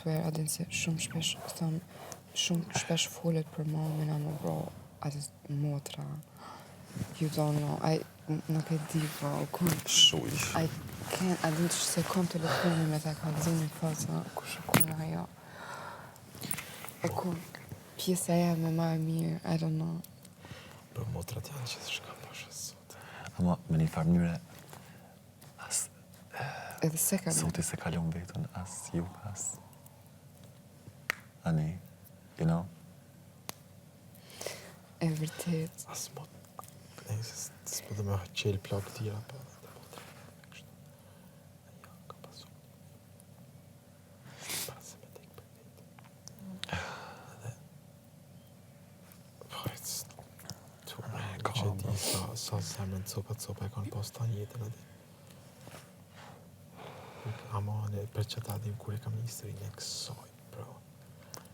swear, adin se shumë shpesh folet për mamin a më bro, atë motra. You don't know, nuk e di, bro, I din që se kom telefonin me ta kalzini faza, ku shukun ajo. E ku pjesa me ma e mirë, I don't know. Për motrat janë që s'ka pashë sot. Ama me një farë mënyre, Edhe se ka Zoti se kalon vetën, as ju, as ani, you know? E vërtet. As mot, s'po dhe me qelë plak tira, pa dhe motra. Kështu. Ja, ka pasu. Para se me tek për vetë. Edhe, hajtë, që di sa semen copa e kanë pas ta jetën edhe. Ama për që ta dim kur e kam një historinë e kësaj.